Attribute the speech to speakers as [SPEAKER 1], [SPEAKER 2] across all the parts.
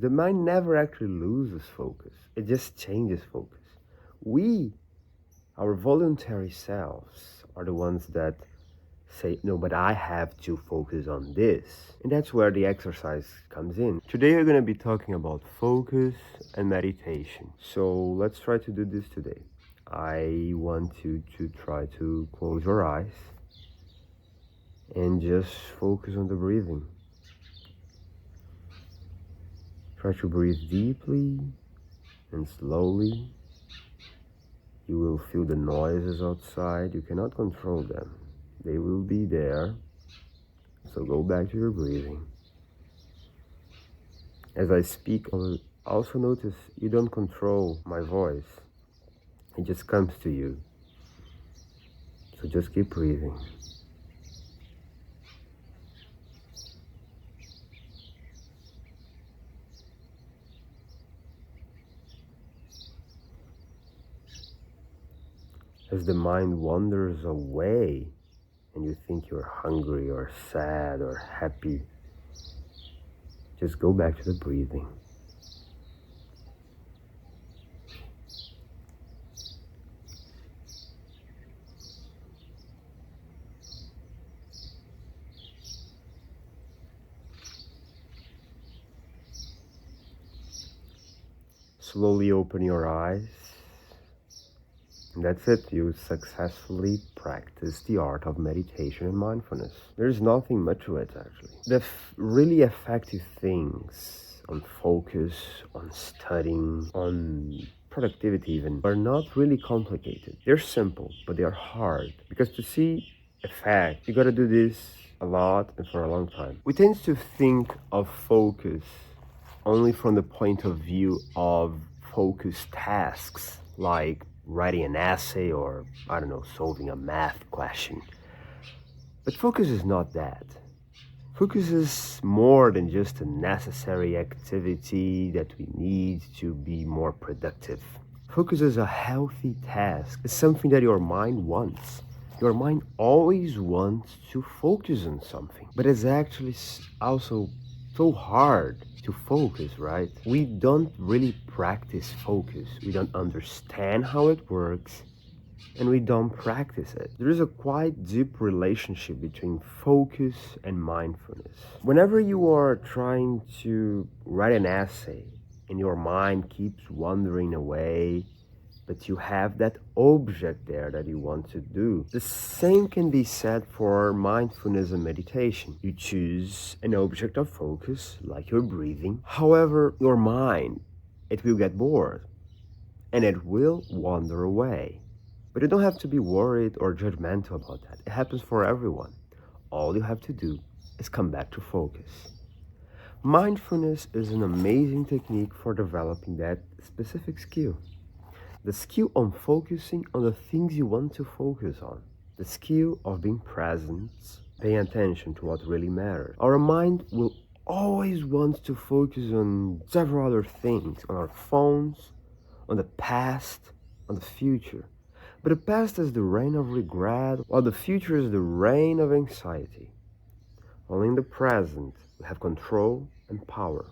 [SPEAKER 1] The mind never actually loses focus. It just changes focus. We, our voluntary selves, are the ones that say, no, but I have to focus on this. And that's where the exercise comes in. Today we're going to be talking about focus and meditation. So let's try to do this today. I want you to try to close your eyes and just focus on the breathing. Try to breathe deeply and slowly. You will feel the noises outside. You cannot control them. They will be there. So go back to your breathing. As I speak, also notice you don't control my voice. It just comes to you. So just keep breathing. As the mind wanders away and you think you're hungry or sad or happy, just go back to the breathing. Slowly open your eyes. And that's it. You successfully practice the art of meditation and mindfulness. There's nothing much to it, actually. The really effective things on focus, on studying, on productivity even, are not really complicated. They're simple, but they are hard. Because to see effect, you gotta do this a lot and for a long time. We tend to think of focus only from the point of view of focused tasks, like writing an essay or, solving a math question. But focus is not that. Focus is more than just a necessary activity that we need to be more productive. Focus is a healthy task. It's something that your mind wants. Your mind always wants to focus on something, but it's actually also so hard to focus, right? We don't really practice focus. We don't understand how it works, and we don't practice it. There is a quite deep relationship between focus and mindfulness. Whenever you are trying to write an essay and your mind keeps wandering away, but you have that object there that you want to do. The same can be said for mindfulness and meditation. You choose an object of focus, like your breathing. However, your mind, it will get bored and it will wander away. But you don't have to be worried or judgmental about that. It happens for everyone. All you have to do is come back to focus. Mindfulness is an amazing technique for developing that specific skill. The skill on focusing on the things you want to focus on. The skill of being present, paying attention to what really matters. Our mind will always want to focus on several other things, on our phones, on the past, on the future. But the past is the reign of regret, while the future is the reign of anxiety. Only in the present we have control and power,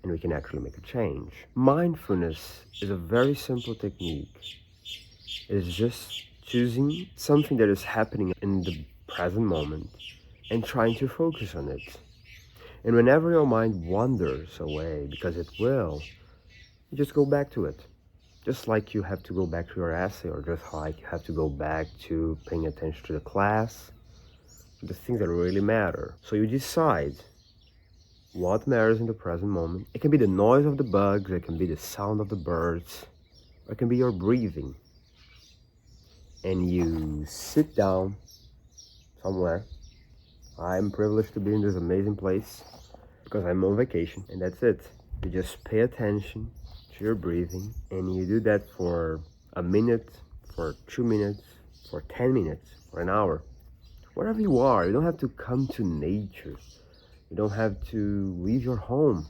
[SPEAKER 1] and we can actually make a change. Mindfulness is a very simple technique. It is just choosing something that is happening in the present moment and trying to focus on it. And whenever your mind wanders away, because it will, you just go back to it. Just like you have to go back to your essay, or just like you have to go back to paying attention to the class, the things that really matter. So you decide what matters in the present moment. It can be the noise of the bugs, it can be the sound of the birds, or it can be your breathing. And you sit down somewhere. I'm privileged to be in this amazing place because I'm on vacation, and that's it. You just pay attention to your breathing, and you do that for a minute, for 2 minutes, for 10 minutes, for an hour. Wherever you are, you don't have to come to nature. You don't have to leave your home.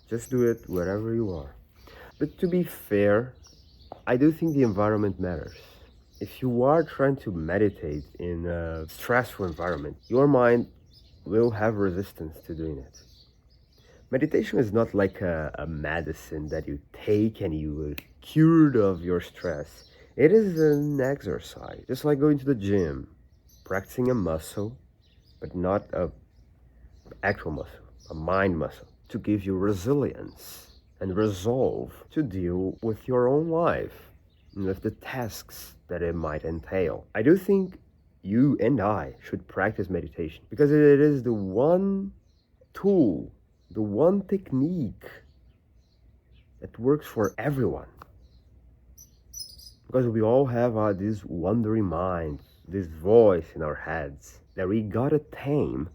[SPEAKER 1] Just do it wherever you are. But to be fair, I do think the environment matters. If you are trying to meditate in a stressful environment, your mind will have resistance to doing it. Meditation is not like a medicine that you take and you are cured of your stress. It is an exercise, just like going to the gym, practicing a muscle, but not a actual muscle, a mind muscle, to give you resilience and resolve to deal with your own life and with the tasks that it might entail. I do think you and I should practice meditation because it is the one tool, the one technique that works for everyone. Because we all have these wandering minds, this voice in our heads that we gotta tame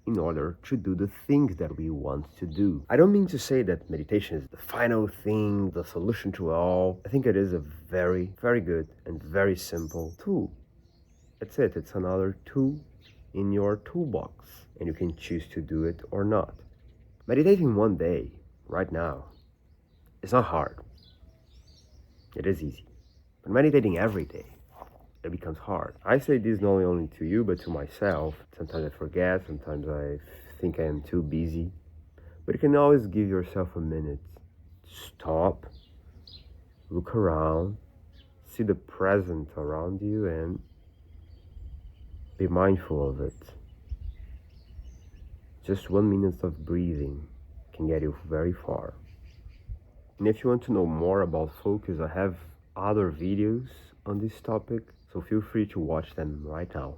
[SPEAKER 1] in order to do the things that we want to do. I don't mean to say that meditation is the final thing, the solution to all. I think it is a very, very good and very simple tool. That's it. It's another tool in your toolbox, and you can choose to do it or not. Meditating one day, right now, is not hard. It is easy. But meditating every day, it becomes hard. I say this not only to you, but to myself. Sometimes I forget, sometimes I think I am too busy. But you can always give yourself a minute. Stop, look around, see the present around you, and be mindful of it. Just 1 minute of breathing can get you very far. And if you want to know more about focus, I have other videos on this topic, so feel free to watch them right now.